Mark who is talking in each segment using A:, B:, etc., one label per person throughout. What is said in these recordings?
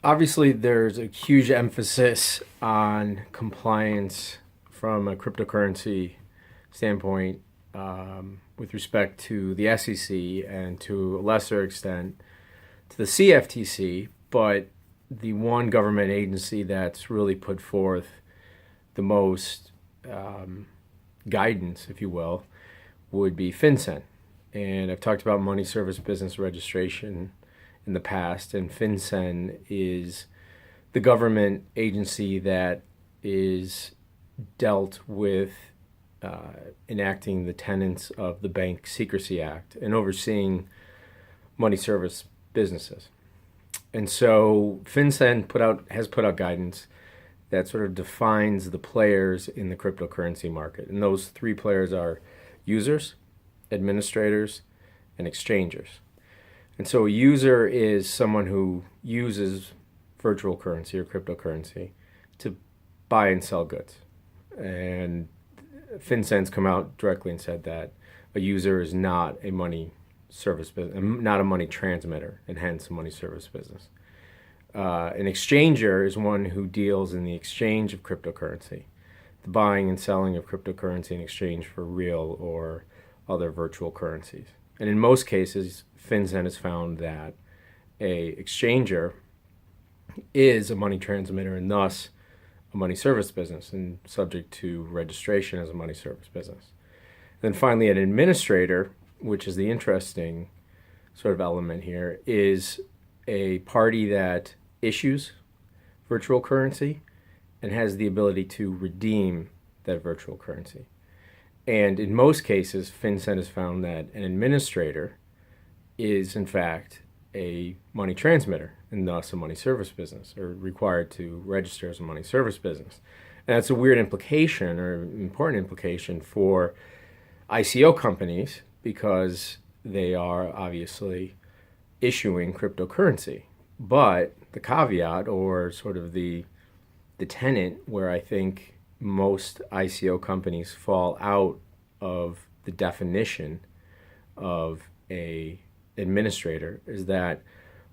A: Obviously, there's a huge emphasis on compliance from a cryptocurrency standpoint with respect to the SEC and to a lesser extent to the CFTC, but the one government agency that's really put forth the most guidance, if you will, would be FinCEN. And I've talked about money service business registration in the past, and FinCEN is the government agency that is dealt with enacting the tenets of the Bank Secrecy Act and overseeing money service businesses. And so FinCEN has put out guidance that sort of defines the players in the cryptocurrency market. And those three players are users, administrators, and exchangers. And so a user is someone who uses virtual currency or cryptocurrency to buy and sell goods. And FinCEN's come out directly and said that a user is not a money service business, not a money transmitter, and hence a money service business. An exchanger is one who deals in the exchange of cryptocurrency, the buying and selling of cryptocurrency in exchange for real or other virtual currencies. And in most cases, FinCEN has found that a exchanger is a money transmitter and thus a money service business and subject to registration as a money service business. Then finally, an administrator, which is the interesting sort of element here, is a party that issues virtual currency and has the ability to redeem that virtual currency. And in most cases, FinCEN has found that an administrator is, in fact, a money transmitter and thus a money service business, or required to register as a money service business. And that's a weird implication or important implication for ICO companies because they are obviously issuing cryptocurrency. But the caveat or sort of the tenet where I think most ICO companies fall out of the definition of a administrator is that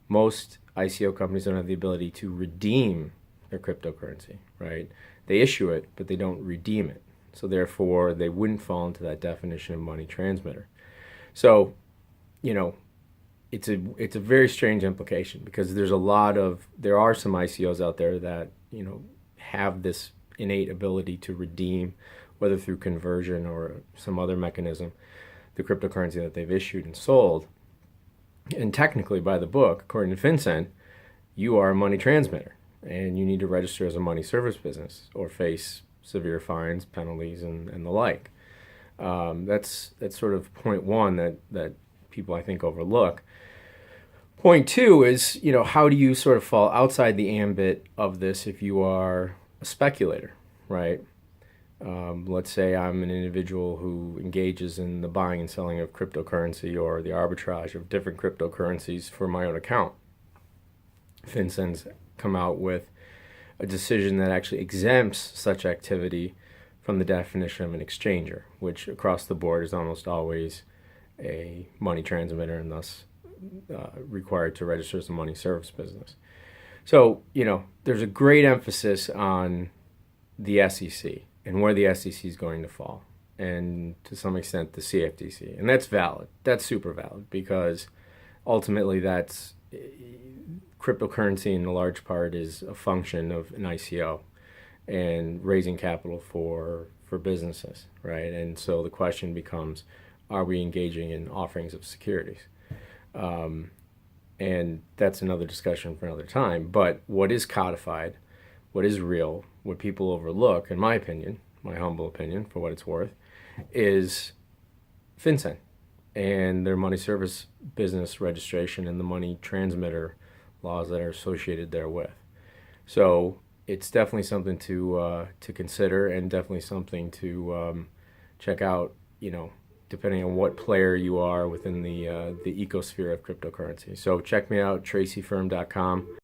A: most ICO companies don't have the ability to redeem their cryptocurrency, right? They issue it, but they don't redeem it. So therefore, they wouldn't fall into that definition of money transmitter. So, it's a very strange implication because there are some ICOs out there that, have this innate ability to redeem, whether through conversion or some other mechanism, the cryptocurrency that they've issued and sold. And technically, by the book, according to FinCEN, you are a money transmitter and you need to register as a money service business or face severe fines, penalties, and the like. That's sort of point one that people, I think, overlook. Point two is, how do you sort of fall outside the ambit of this if you are a speculator, right? Let's say I'm an individual who engages in the buying and selling of cryptocurrency or the arbitrage of different cryptocurrencies for my own account. FinCEN's come out with a decision that actually exempts such activity from the definition of an exchanger, which across the board is almost always a money transmitter and thus required to register as a money service business. So, there's a great emphasis on the SEC and where the SEC is going to fall, and to some extent the CFTC. And that's valid. That's super valid because ultimately that's cryptocurrency in a large part is a function of an ICO and raising capital for businesses, right? And so the question becomes, are we engaging in offerings of securities? And that's another discussion for another time. But what is codified, what is real, what people overlook, in my opinion, my humble opinion, for what it's worth, is FinCEN and their money service business registration and the money transmitter laws that are associated therewith. So it's definitely something to consider and definitely something to check out, depending on what player you are within the ecosphere of cryptocurrency. So check me out, tracyfirm.com.